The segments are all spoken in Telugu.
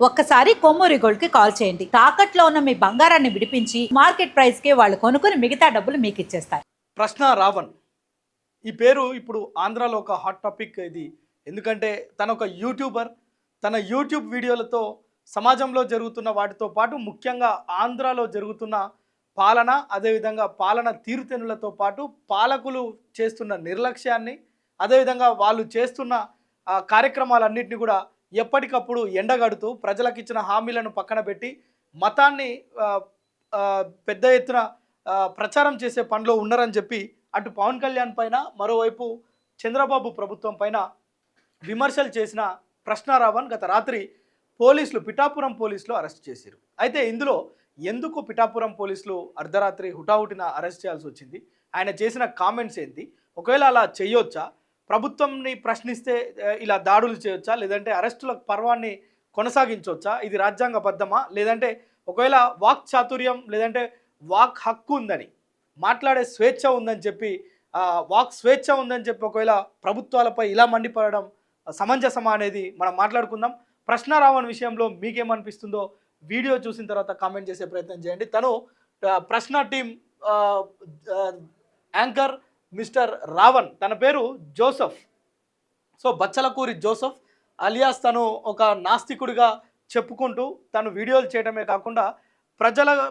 ఒక్కసారి కొమ్మూరి గోల్డ్ కి కాల్ చేయండి. తాకట్లో ఉన్న మీ బంగారాన్ని విడిపించి మార్కెట్ ప్రైస్ కి వాళ్ళు కొనుక్కుని మిగతా డబ్బులు మీకు ఇచ్చేస్తారు. ప్రశ్న రావణ్ ఈ పేరు ఇప్పుడు ఆంధ్రాలో ఒక హాట్ టాపిక్ ఇది. ఎందుకంటే తన ఒక యూట్యూబర్, తన యూట్యూబ్ వీడియోలతో సమాజంలో జరుగుతున్న వాటితో పాటు ముఖ్యంగా ఆంధ్రాలో జరుగుతున్న పాలన, అదేవిధంగా పాలన తీరుతెన్నులతో పాటు పాలకులు చేస్తున్న నిర్లక్ష్యాన్ని, అదేవిధంగా వాళ్ళు చేస్తున్న కార్యక్రమాలన్నింటినీ కూడా ఎప్పటికప్పుడు ఎండగడుతూ ప్రజలకు ఇచ్చిన హామీలను పక్కన పెట్టి మతాన్ని పెద్ద ఎత్తున ప్రచారం చేసే పనిలో ఉన్నారని చెప్పి అటు పవన్ కళ్యాణ్ పైన, మరోవైపు చంద్రబాబు ప్రభుత్వం పైన విమర్శలు చేసిన ప్రశ్న రావణ్ గత రాత్రి పోలీసులు, పిఠాపురం పోలీసులు అరెస్ట్ చేశారు. అయితే ఇందులో ఎందుకు పిఠాపురం పోలీసులు అర్ధరాత్రి హుటాహుటిన అరెస్ట్ చేయాల్సి వచ్చింది, ఆయన చేసిన కామెంట్స్ ఏంటి, ఒకవేళ అలా చేయొచ్చా, ప్రభుత్వంని ప్రశ్నిస్తే ఇలా దాడులు చేయొచ్చా, లేదంటే అరెస్టుల పర్వాన్ని కొనసాగించవచ్చా, ఇది రాజ్యాంగబద్ధమా, లేదంటే ఒకవేళ వాక్ చాతుర్యం లేదంటే వాక్ హక్కు ఉందని, మాట్లాడే స్వేచ్ఛ ఉందని చెప్పి, వాక్ స్వేచ్ఛ ఉందని చెప్పి ఒకవేళ ప్రభుత్వాలపై ఇలా మండిపడడం సమంజసమా అనేది మనం మాట్లాడుకుందాం. ప్రశ్న రావణ్ విషయంలో మీకేమనిపిస్తుందో వీడియో చూసిన తర్వాత కామెంట్ చేసే ప్రయత్నం చేయండి. తను ప్రశ్న టీం యాంకర్ మిస్టర్ రావణ్, తన పేరు Joseph. So Bachchalakuri Joseph alias తను ఒక నాస్తికుడిగా చెప్పుకుంటూ తను వీడియోలు చేయడమే కాకుండా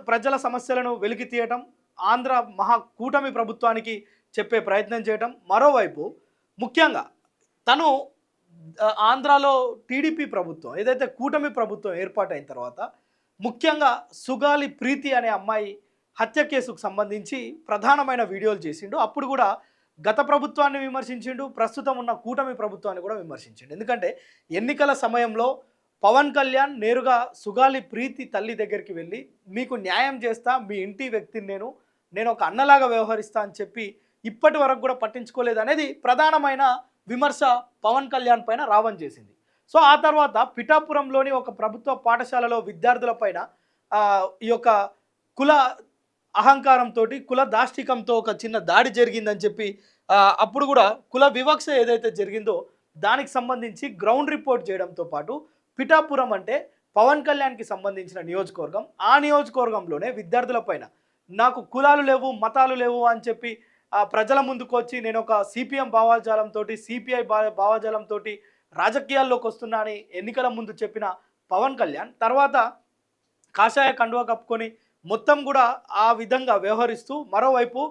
ప్రజల సమస్యలను వెలికి తీయటం, ఆంధ్ర మహాకూటమి ప్రభుత్వానికి చెప్పే ప్రయత్నం చేయటం, మరోవైపు ముఖ్యంగా తను ఆంధ్రాలో టీడీపీ ప్రభుత్వం ఏదైతే కూటమి ప్రభుత్వం ఏర్పాటైన తర్వాత ముఖ్యంగా సుగాలి ప్రీతి అనే అమ్మాయి హత్య కేసుకు సంబంధించి ప్రధానమైన వీడియోలు చేసిండు. అప్పుడు కూడా గత ప్రభుత్వాన్ని విమర్శించిండు, ప్రస్తుతం ఉన్న కూటమి ప్రభుత్వాన్ని కూడా విమర్శించిండు. ఎందుకంటే ఎన్నికల సమయంలో పవన్ కళ్యాణ్ నేరుగా సుగాలి ప్రీతి తల్లి దగ్గరికి వెళ్ళి మీకు న్యాయం చేస్తా, మీ ఇంటి వ్యక్తిని నేను ఒక అన్నలాగా వ్యవహరిస్తా అని చెప్పి ఇప్పటి వరకు కూడా పట్టించుకోలేదు అనేది ప్రధానమైన విమర్శ పవన్ కళ్యాణ్ పైన రావణ్ చేసింది. సో ఆ తర్వాత పిఠాపురంలోని ఒక ప్రభుత్వ పాఠశాలలో విద్యార్థుల పైన ఈ యొక్క కుల అహంకారంతో, కుల దాష్టికంతో ఒక చిన్న దాడి జరిగిందని చెప్పి అప్పుడు కూడా కుల వివక్ష ఏదైతే జరిగిందో దానికి సంబంధించి గ్రౌండ్ రిపోర్ట్ చేయడంతో పాటు పిఠాపురం అంటే పవన్ కళ్యాణ్కి సంబంధించిన నియోజకవర్గం, ఆ నియోజకవర్గంలోనే విద్యార్థుల పైన నాకు కులాలు లేవు, మతాలు లేవు అని చెప్పి ప్రజల ముందుకు వచ్చి నేను ఒక సిపిఎం భావాజాలంతో, సిపిఐ భావాజాలంతో రాజకీయాల్లోకి వస్తున్నా అని ఎన్నికల ముందు చెప్పిన పవన్ కళ్యాణ్ తర్వాత కాషాయ కండువా కప్పుకొని మొత్తం కూడా ఆ విధంగా వ్యవహరిస్తూ, మరోవైపు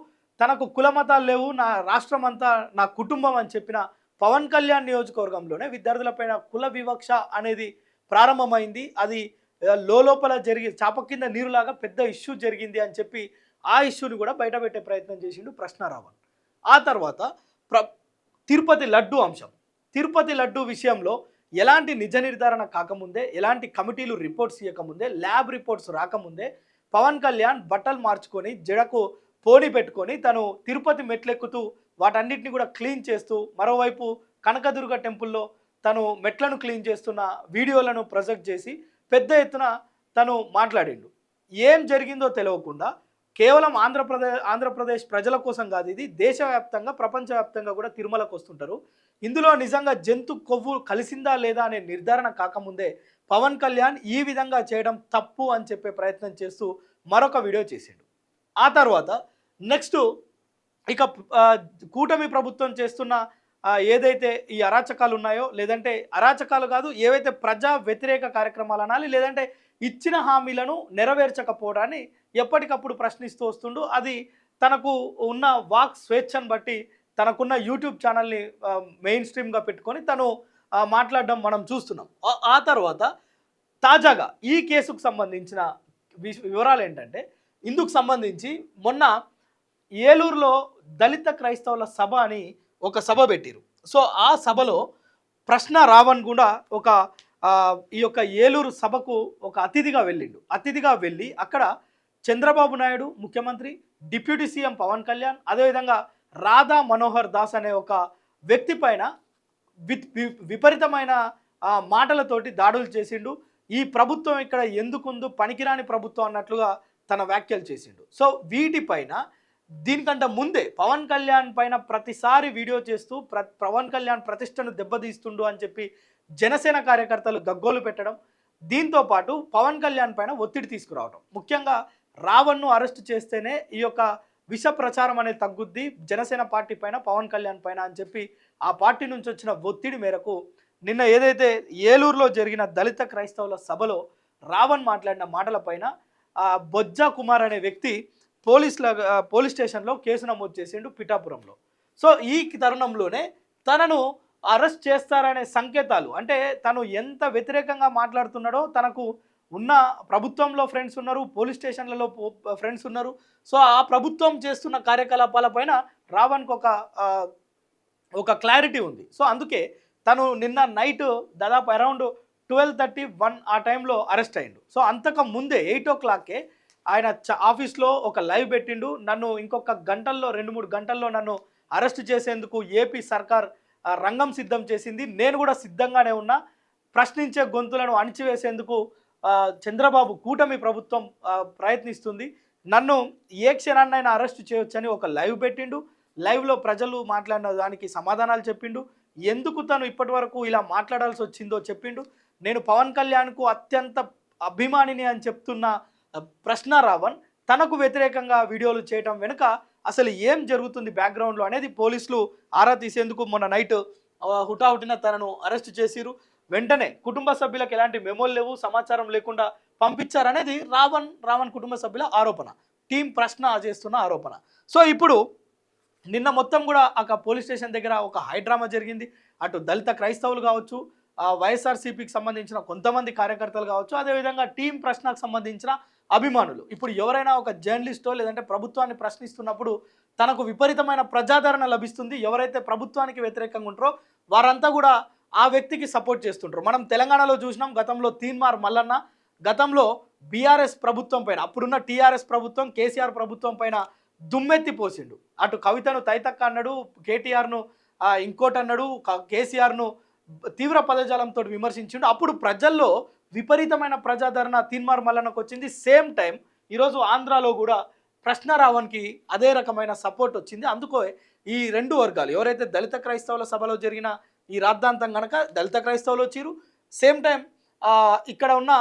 తనకు కుల మతాలు లేవు, నా రాష్ట్రం అంతా నా కుటుంబం అని చెప్పిన పవన్ కళ్యాణ్ నియోజకవర్గంలోనే విద్యార్థులపైన కుల వివక్ష అనేది ప్రారంభమైంది. అది లోపల జరిగి చాప కింద నీరులాగా పెద్ద ఇష్యూ జరిగింది అని చెప్పి ఆ ఇష్యూని కూడా బయటపెట్టే ప్రయత్నం చేసిండు ప్రశ్న రావణ్. ఆ తర్వాత తిరుపతి లడ్డు అంశం, తిరుపతి లడ్డు విషయంలో ఎలాంటి నిజ నిర్ధారణ కాకముందే, ఎలాంటి కమిటీలు రిపోర్ట్స్ ఇవ్వకముందే, ల్యాబ్ రిపోర్ట్స్ రాకముందే పవన్ కళ్యాణ్ బట్టలు మార్చుకొని జడకు పోనీ పెట్టుకొని తను తిరుపతి మెట్లెక్కుతూ వాటన్నిటిని కూడా క్లీన్ చేస్తూ, మరోవైపు కనకదుర్గ టెంపుల్లో తను మెట్లను క్లీన్ చేస్తున్న వీడియోలను ప్రొజెక్ట్ చేసి పెద్ద ఎత్తున తను మాట్లాడిండు. ఏం జరిగిందో తెలియకుండా కేవలం ఆంధ్రప్రదేశ్ ప్రజల కోసం కాదు, ఇది దేశవ్యాప్తంగా ప్రపంచవ్యాప్తంగా కూడా తిరుమలకు వస్తుంటారు. ఇందులో నిజంగా జంతు కొవ్వు కలిసిందా లేదా అనే నిర్ధారణ కాకముందే పవన్ కళ్యాణ్ ఈ విధంగా చేయడం తప్పు అని చెప్పే ప్రయత్నం చేస్తూ మరొక వీడియో చేసిండు. ఆ తర్వాత నెక్స్ట్ ఇక కూటమి ప్రభుత్వం చేస్తున్న ఏదైతే ఈ అరాచకాలు ఉన్నాయో, లేదంటే అరాచకాలు కాదు, ఏవైతే ప్రజా వ్యతిరేక కార్యక్రమాలు అనాలి, లేదంటే ఇచ్చిన హామీలను నెరవేర్చకపోవడాన్ని ఎప్పటికప్పుడు ప్రశ్నిస్తూ వస్తుండు. అది తనకు ఉన్న వాక్ స్వేచ్ఛను బట్టి తనకున్న యూట్యూబ్ ఛానల్ని మెయిన్ స్ట్రీమ్గా పెట్టుకొని తను మాట్లాడడం మనం చూస్తున్నాం. ఆ తర్వాత తాజాగా ఈ కేసుకు సంబంధించిన వివరాలు ఏంటంటే, ఇందుకు సంబంధించి మొన్న ఏలూరులో దళిత క్రైస్తవుల సభ అని ఒక సభ పెట్టిరు. సో ఆ సభలో ప్రశ్న రావణ్ కూడా ఈ యొక్క ఏలూరు సభకు ఒక అతిథిగా వెళ్ళిండు. అతిథిగా వెళ్ళి అక్కడ చంద్రబాబు నాయుడు ముఖ్యమంత్రి, డిప్యూటీ సీఎం పవన్ కళ్యాణ్, అదేవిధంగా రాధా మనోహర్ దాస్ అనే ఒక వ్యక్తి పైన విపరీతమైన మాటలతోటి దాడులు చేసిండు. ఈ ప్రభుత్వం ఇక్కడ ఎందుకుందు, పనికిరాని ప్రభుత్వం అన్నట్లుగా తన వ్యాఖ్యలు చేసిండు. సో వీటిపైన దీనికంటే ముందే పవన్ కళ్యాణ్ పైన ప్రతిసారి వీడియో చేస్తూ పవన్ కళ్యాణ్ ప్రతిష్టను దెబ్బతీస్తుండు అని చెప్పి జనసేన కార్యకర్తలు గగ్గోలు పెట్టడం, దీంతో పాటు పవన్ కళ్యాణ్ పైన ఒత్తిడి తీసుకురావడం, ముఖ్యంగా రావణ్ను అరెస్ట్ చేస్తేనే ఈ యొక్క విష ప్రచారం అనేది తగ్గుద్ది జనసేన పార్టీ పైన, పవన్ కళ్యాణ్ పైన అని చెప్పి ఆ పార్టీ నుంచి వచ్చిన ఒత్తిడి మేరకు నిన్న ఏదైతే ఏలూరులో జరిగిన దళిత క్రైస్తవుల సభలో రావణ్ మాట్లాడిన మాటలపైన బొజ్జా కుమార్ అనే వ్యక్తి పోలీస్ స్టేషన్లో కేసు నమోదు చేసిండు పిఠాపురంలో. సో ఈ తరుణంలోనే తనను అరెస్ట్ చేస్తారనే సంకేతాలు, అంటే తను ఎంత వ్యతిరేకంగా మాట్లాడుతున్నాడో, తనకు ఉన్న ప్రభుత్వంలో ఫ్రెండ్స్ ఉన్నారు, పోలీస్ స్టేషన్లలో ఫ్రెండ్స్ ఉన్నారు. సో ఆ ప్రభుత్వం చేస్తున్న కార్యకలాపాలపైన రావణ్కి ఒక క్లారిటీ ఉంది. సో అందుకే తను నిన్న నైట్ దాదాపు అరౌండ్ 12:30-1 ఆ టైంలో అరెస్ట్ అయ్యిండు. సో అంతకు ముందే 8 o'clockకే ఆయన ఆఫీస్లో ఒక లైవ్ పెట్టిండు. నన్ను ఇంకొక గంటల్లో 2-3 గంటల్లో నన్ను అరెస్ట్ చేసేందుకు ఏపీ సర్కార్ రంగం సిద్ధం చేసింది, నేను కూడా సిద్ధంగానే ఉన్నా, ప్రశ్నించే గొంతులను అణిచివేసేందుకు చంద్రబాబు కూటమి ప్రభుత్వం ప్రయత్నిస్తుంది, నన్ను ఏ క్షణాన్నైనా అరెస్ట్ చేయొచ్చని ఒక లైవ్ పెట్టిండు. లైవ్లో ప్రజలు మాట్లాడిన దానికి సమాధానాలు చెప్పిండు. ఎందుకు తను ఇప్పటి వరకు ఇలా మాట్లాడాల్సి వచ్చిందో చెప్పిండు. నేను పవన్ కళ్యాణ్కు అత్యంత అభిమానిని అని చెప్తున్న ప్రశ్న రావణ్ తనకు వ్యతిరేకంగా వీడియోలు చేయడం వెనుక అసలు ఏం జరుగుతుంది బ్యాక్గ్రౌండ్లో అనేది పోలీసులు ఆరా తీసేందుకు మొన్న నైట్ హుటాహుటిన తనను అరెస్ట్ చేసిరు. వెంటనే కుటుంబ సభ్యులకు ఎలాంటి మెమోలు లేవు, సమాచారం లేకుండా పంపించారనేది రావణ్ కుటుంబ సభ్యుల ఆరోపణ, టీం ప్రశ్న చేస్తున్న ఆరోపణ. సో ఇప్పుడు నిన్న మొత్తం కూడా ఒక పోలీస్ స్టేషన్ దగ్గర ఒక హైడ్రామా జరిగింది. అటు దళిత క్రైస్తవులు కావచ్చు, వైఎస్ఆర్సీపీకి సంబంధించిన కొంతమంది కార్యకర్తలు కావచ్చు, అదేవిధంగా టీం ప్రశ్నకు సంబంధించిన అభిమానులు. ఇప్పుడు ఎవరైనా ఒక జర్నలిస్టో లేదంటే ప్రభుత్వాన్ని ప్రశ్నిస్తున్నప్పుడు తనకు విపరీతమైన ప్రజాదరణ లభిస్తుంది. ఎవరైతే ప్రభుత్వానికి వ్యతిరేకంగా ఉంటారో వారంతా కూడా ఆ వ్యక్తికి సపోర్ట్ చేస్తుంటారు. మనం తెలంగాణలో చూసినాం, గతంలో తీన్మార్ మల్లన్న గతంలో బీఆర్ఎస్ ప్రభుత్వం పైన, అప్పుడున్న టీఆర్ఎస్ ప్రభుత్వం కేసీఆర్ ప్రభుత్వం పైన దుమ్మెత్తి పోసిండు. అటు కవితను తైతక్క అన్నాడు, కేటీఆర్ను ఇంకోటి అన్నాడు, కేసీఆర్ను తీవ్ర పదజాలంతో విమర్శించిండు. అప్పుడు ప్రజల్లో విపరీతమైన ప్రజాదరణ తీన్మార్ మల్లన్నకు వచ్చింది. సేమ్ టైం ఈరోజు ఆంధ్రాలో కూడా ప్రశ్న రావణ్కి అదే రకమైన సపోర్ట్ వచ్చింది. అందుకో ఈ రెండు వర్గాలు, ఎవరైతే దళిత క్రైస్తవుల సభలో జరిగిన ఈ రాద్ధాంతం కనుక దళిత క్రైస్తవులు వచ్చిరు, సేమ్ టైం ఇక్కడ ఉన్న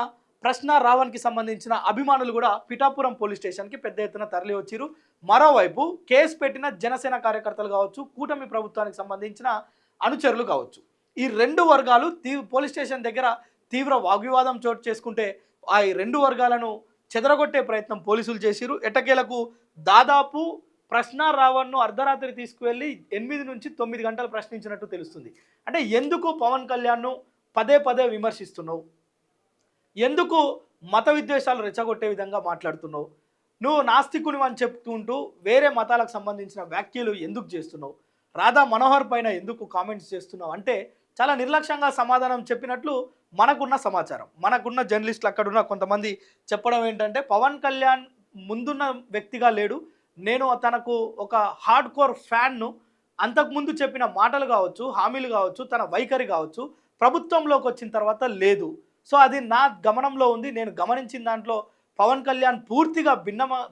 ప్రశ్న రావణ్కి సంబంధించిన అభిమానులు కూడా పిఠాపురం పోలీస్ స్టేషన్కి పెద్ద ఎత్తున తరలి వచ్చిరు. మరోవైపు కేసు పెట్టిన జనసేన కార్యకర్తలు కావచ్చు, కూటమి ప్రభుత్వానికి సంబంధించిన అనుచరులు కావచ్చు, ఈ రెండు వర్గాలు పోలీస్ స్టేషన్ దగ్గర తీవ్ర వాగ్వివాదం చోటు చేసుకుంటే ఆ రెండు వర్గాలను చెదరగొట్టే ప్రయత్నం పోలీసులు చేసిరు. ఎట్టకేలకు దాదాపు ప్రశ్న రావణ్ను అర్ధరాత్రి తీసుకువెళ్ళి 8 నుంచి 9 గంటలు ప్రశ్నించినట్టు తెలుస్తుంది. అంటే ఎందుకు పవన్ కళ్యాణ్ను పదే పదే విమర్శిస్తున్నావు, ఎందుకు మత విద్వేషాలు రెచ్చగొట్టే విధంగా మాట్లాడుతున్నావు, నువ్వు నాస్తికుని అని చెప్పుకుంటూ వేరే మతాలకు సంబంధించిన వ్యాఖ్యలు ఎందుకు చేస్తున్నావు, రాధా మనోహర్ పైన ఎందుకు కామెంట్స్ చేస్తున్నావు అంటే చాలా నిర్లక్ష్యంగా సమాధానం చెప్పినట్లు మనకున్న సమాచారం. మనకున్న జర్నలిస్టులు అక్కడున్న కొంతమంది చెప్పడం ఏంటంటే పవన్ కళ్యాణ్ ముందున్న వ్యక్తిగా లేడు, నేను తనకు ఒక హార్డ్ కోర్ ఫ్యాన్ను, అంతకుముందు చెప్పిన మాటలు కావచ్చు, హామీలు కావచ్చు, తన వైఖరి కావచ్చు ప్రభుత్వంలోకి వచ్చిన తర్వాత లేదు. సో అది నా గమనంలో ఉంది, నేను గమనించిన దాంట్లో పవన్ కళ్యాణ్ పూర్తిగా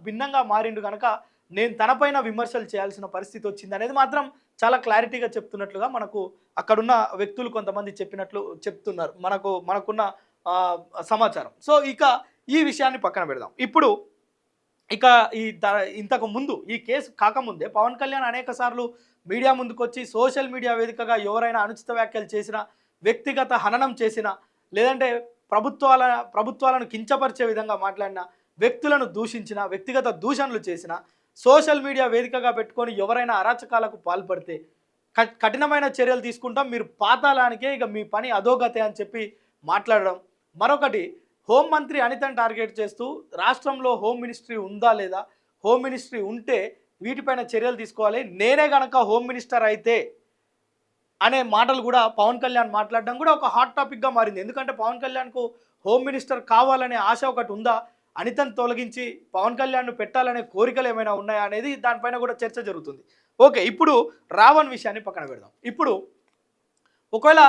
భిన్నంగా మారిండు కనుక నేను తనపైన విమర్శలు చేయాల్సిన పరిస్థితి వచ్చింది అనేది మాత్రం చాలా క్లారిటీగా చెప్తున్నట్లుగా మనకు అక్కడున్న వ్యక్తులు కొంతమంది చెప్తున్నారు, మనకున్న సమాచారం. సో ఇక ఈ విషయాన్ని పక్కన పెడదాం. ఇప్పుడు ఇక ఇంతకు ముందు ఈ కేసు కాకముందే పవన్ కళ్యాణ్ అనేక సార్లు మీడియా ముందుకు వచ్చి సోషల్ మీడియా వేదికగా ఎవరైనా అనుచిత వ్యాఖ్యలు చేసినా, వ్యక్తిగత హననం చేసినా, లేదంటే ప్రభుత్వాలను కించపరిచే విధంగా మాట్లాడిన, వ్యక్తులను దూషించిన, వ్యక్తిగత దూషణలు చేసిన, సోషల్ మీడియా వేదికగా పెట్టుకొని ఎవరైనా అరాచకాలకు పాల్పడితే కఠినమైన చర్యలు తీసుకుంటాం, మీరు పాతాళానికే, ఇక మీ పని అధోగతే అని చెప్పి మాట్లాడడం. మరొకటి, హోంమంత్రి అనితను టార్గెట్ చేస్తూ రాష్ట్రంలో హోమ్ మినిస్ట్రీ ఉందా లేదా, హోమ్ మినిస్ట్రీ ఉంటే వీటిపైన చర్యలు తీసుకోవాలి, నేనే గనక హోమ్ మినిస్టర్ అయితే అనే మాటలు కూడా పవన్ కళ్యాణ్ మాట్లాడడం కూడా ఒక హాట్ టాపిక్గా మారింది. ఎందుకంటే పవన్ కళ్యాణ్కు హోమ్ మినిస్టర్ కావాలనే ఆశ ఒకటి ఉందా, అనితను తొలగించి పవన్ కళ్యాణ్ను పెట్టాలనే కోరికలు ఏమైనా ఉన్నాయా అనేది దానిపైన కూడా చర్చ జరుగుతుంది. ఓకే, ఇప్పుడు రావణ్ విషయాన్ని పక్కన పెడదాం. ఇప్పుడు ఒకవేళ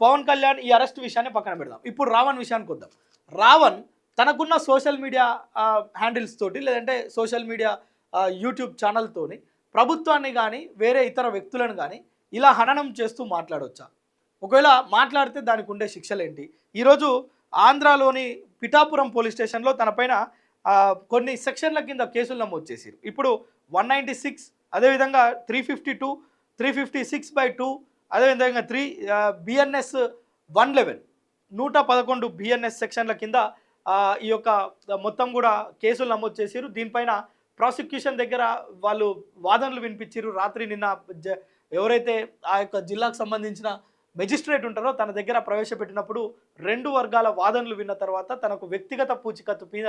పవన్ కళ్యాణ్ ఈ అరెస్ట్ విషయాన్ని పక్కన పెడదాం, ఇప్పుడు రావణ్ విషయానికి వద్దాం. రావణ్ తనకున్న సోషల్ మీడియా హ్యాండిల్స్ తోటి, లేదంటే సోషల్ మీడియా యూట్యూబ్ ఛానల్తోని ప్రభుత్వాన్ని కానీ వేరే ఇతర వ్యక్తులను కానీ ఇలా హననం చేస్తూ మాట్లాడవచ్చా, ఒకవేళ మాట్లాడితే దానికి ఉండే శిక్షలు ఏంటి? ఈరోజు ఆంధ్రాలోని పిఠాపురం పోలీస్ స్టేషన్లో తన పైన కొన్ని సెక్షన్ల కింద కేసులు నమోదు చేశారు. ఇప్పుడు 196, అదేవిధంగా 352, 356/2, అదేవిధంగా BNS 111, 111 BNS సెక్షన్ల కింద ఈ యొక్క మొత్తం కూడా కేసులు నమోదు చేశారు. దీనిపైన ప్రాసిక్యూషన్ దగ్గర వాళ్ళు వాదనలు వినిపించారు. రాత్రి నిన్న ఎవరైతే ఆ యొక్క జిల్లాకు సంబంధించిన మెజిస్ట్రేట్ ఉంటారో తన దగ్గర ప్రవేశపెట్టినప్పుడు 2 వర్గాల వాదనలు విన్న తర్వాత తనకు వ్యక్తిగత పూచికత్తు మీద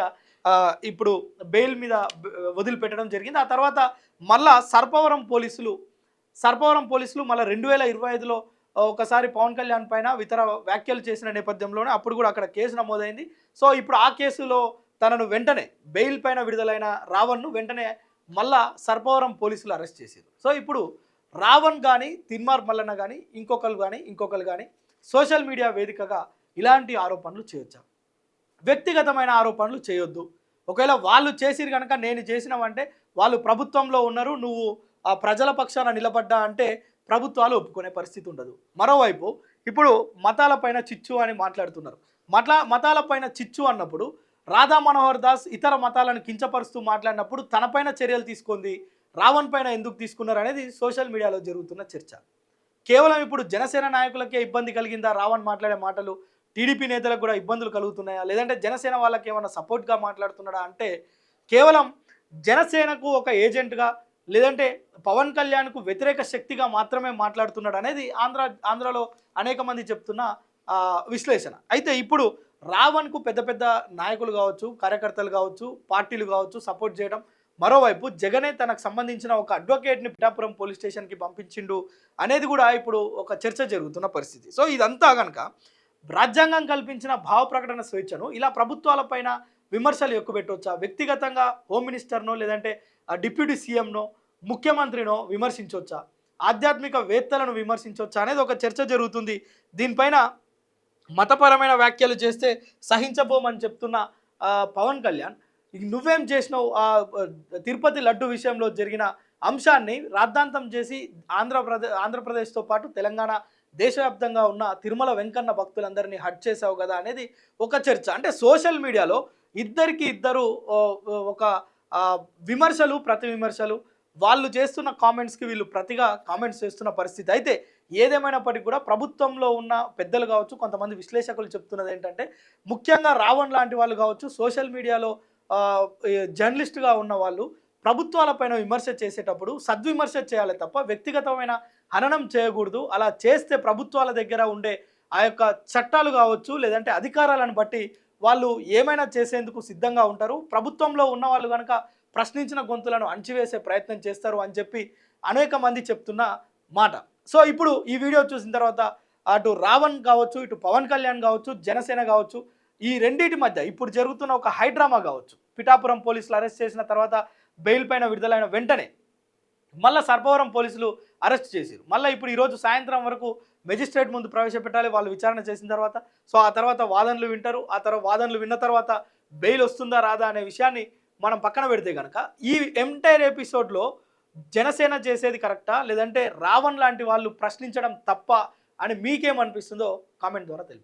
ఇప్పుడు బెయిల్ మీద వదిలిపెట్టడం జరిగింది. ఆ తర్వాత మళ్ళా సర్పవరం పోలీసులు మళ్ళీ 2025లో ఒకసారి పవన్ కళ్యాణ్ పైన ఇతర వ్యాఖ్యలు చేసిన నేపథ్యంలోనే అప్పుడు కూడా అక్కడ కేసు నమోదైంది. సో ఇప్పుడు ఆ కేసులో తనను వెంటనే బెయిల్ పైన విడుదలైన రావణ్ను వెంటనే మళ్ళా సర్పవరం పోలీసులు అరెస్ట్ చేశారు. సో ఇప్పుడు రావణ్ కానీ తిన్మార్ మల్లన్న కానీ ఇంకొకరు కానీ సోషల్ మీడియా వేదికగా ఇలాంటి ఆరోపణలు చేయొచ్చా? వ్యక్తిగతమైన ఆరోపణలు చేయొద్దు. ఒకవేళ వాళ్ళు చేసిరు కనుక నేను చేసినామంటే వాళ్ళు ప్రభుత్వంలో ఉన్నారు, నువ్వు ఆ ప్రజల పక్షాన నిలబడ్డా అంటే ప్రభుత్వాలు ఒప్పుకునే పరిస్థితి ఉండదు. మరోవైపు ఇప్పుడు మతాలపైన చిచ్చు అని మాట్లాడుతున్నారు. మతాలపైన చిచ్చు అన్నప్పుడు రాధా మనోహర్ దాస్ ఇతర మతాలను కించపరుస్తూ మాట్లాడినప్పుడు తనపైన చర్యలు తీసుకుంది, రావణ్ పైన ఎందుకు తీసుకున్నారు అనేది సోషల్ మీడియాలో జరుగుతున్న చర్చ. కేవలం ఇప్పుడు జనసేన నాయకులకే ఇబ్బంది కలిగిందా రావణ్ మాట్లాడే మాటలు? టీడీపీ నేతలకు కూడా ఇబ్బందులు కలుగుతున్నాయా? లేదంటే జనసేన వాళ్ళకి ఏమైనా సపోర్ట్గా మాట్లాడుతున్నాడా అంటే కేవలం జనసేనకు ఒక ఏజెంట్గా లేదంటే పవన్ కళ్యాణ్కు వ్యతిరేక శక్తిగా మాత్రమే మాట్లాడుతున్నాడు అనేది ఆంధ్రాలో అనేక మంది చెప్తున్న విశ్లేషణ. అయితే ఇప్పుడు రావణ్కు పెద్ద పెద్ద నాయకులు కావచ్చు, కార్యకర్తలు కావచ్చు, పార్టీలు కావచ్చు సపోర్ట్ చేయడం, మరోవైపు జగనే తనకు సంబంధించిన ఒక అడ్వకేట్ని పిఠాపురం పోలీస్ స్టేషన్కి పంపించిండు అనేది కూడా ఇప్పుడు ఒక చర్చ జరుగుతున్న పరిస్థితి. సో ఇదంతా కనుక రాజ్యాంగం కల్పించిన భావ ప్రకటన స్వేచ్ఛను ఇలా ప్రభుత్వాలపైన విమర్శలు ఎక్కుపెట్టవచ్చా? వ్యక్తిగతంగా హోమ్ మినిస్టర్నో లేదంటే డిప్యూటీ సీఎంనో ముఖ్యమంత్రినో విమర్శించవచ్చా? ఆధ్యాత్మిక వేత్తలను విమర్శించవచ్చా అనేది ఒక చర్చ జరుగుతుంది. దీనిపైన మతపరమైన వ్యాఖ్యలు చేస్తే సహించబోమని చెప్తున్న పవన్ కళ్యాణ్ నువ్వేం చేసినావు తిరుపతి లడ్డు విషయంలో జరిగిన అంశాన్ని రాద్ధాంతం చేసి ఆంధ్రప్రదేశ్తో పాటు తెలంగాణ దేశవ్యాప్తంగా ఉన్న తిరుమల వెంకన్న భక్తులందరినీ హట్ చేసావు కదా అనేది ఒక చర్చ. అంటే సోషల్ మీడియాలో ఇద్దరు ఒక విమర్శలు ప్రతి విమర్శలు, వాళ్ళు చేస్తున్న కామెంట్స్కి వీళ్ళు ప్రతిగా కామెంట్స్ చేస్తున్న పరిస్థితి. అయితే ఏదేమైనప్పటికీ కూడా ప్రభుత్వంలో ఉన్న పెద్దలు కావచ్చు, కొంతమంది విశ్లేషకులు చెప్తున్నది ఏంటంటే ముఖ్యంగా రావణ్ లాంటి వాళ్ళు కావచ్చు, సోషల్ మీడియాలో జర్నలిస్టుగా ఉన్న వాళ్ళు ప్రభుత్వాలపైన విమర్శ చేసేటప్పుడు సద్విమర్శ చేయాలి తప్ప వ్యక్తిగతమైన హననం చేయకూడదు. అలా చేస్తే ప్రభుత్వాల దగ్గర ఉండే ఆ యొక్క చట్టాలు కావచ్చు లేదంటే అధికారాలను బట్టి వాళ్ళు ఏమైనా చేసేందుకు సిద్ధంగా ఉంటారు. ప్రభుత్వంలో ఉన్న వాళ్ళు కనుక ప్రశ్నించిన గొంతులను అణచివేసే ప్రయత్నం చేస్తారు అని చెప్పి అనేక మంది చెప్తున్న మాట. సో ఇప్పుడు ఈ వీడియో చూసిన తర్వాత అటు రావణ్ కావచ్చు, ఇటు పవన్ కళ్యాణ్ కావచ్చు, జనసేన కావచ్చు, ఈ రెండింటి మధ్య ఇప్పుడు జరుగుతున్న ఒక హైడ్రామా కావచ్చు. పిఠాపురం పోలీసులు అరెస్ట్ చేసిన తర్వాత బెయిల్ పైన విడుదలైన వెంటనే మళ్ళీ సర్పవరం పోలీసులు అరెస్ట్ చేశారు. మళ్ళీ ఇప్పుడు ఈరోజు సాయంత్రం వరకు మెజిస్ట్రేట్ ముందు ప్రవేశపెట్టాలి వాళ్ళు విచారణ చేసిన తర్వాత. సో ఆ తర్వాత వాదనలు వింటారు. ఆ తర్వాత వాదనలు విన్న తర్వాత బెయిల్ వస్తుందా రాదా అనే విషయాన్ని మనం పక్కన పెడితే కనుక ఈ ఎంటైర్ ఎపిసోడ్లో జనసేన చేసేది కరెక్టా లేదంటే రావణ్ లాంటి వాళ్ళు ప్రశ్నించడం తప్ప అని మీకేమనిపిస్తుందో కామెంట్ ద్వారా తెలిపండి.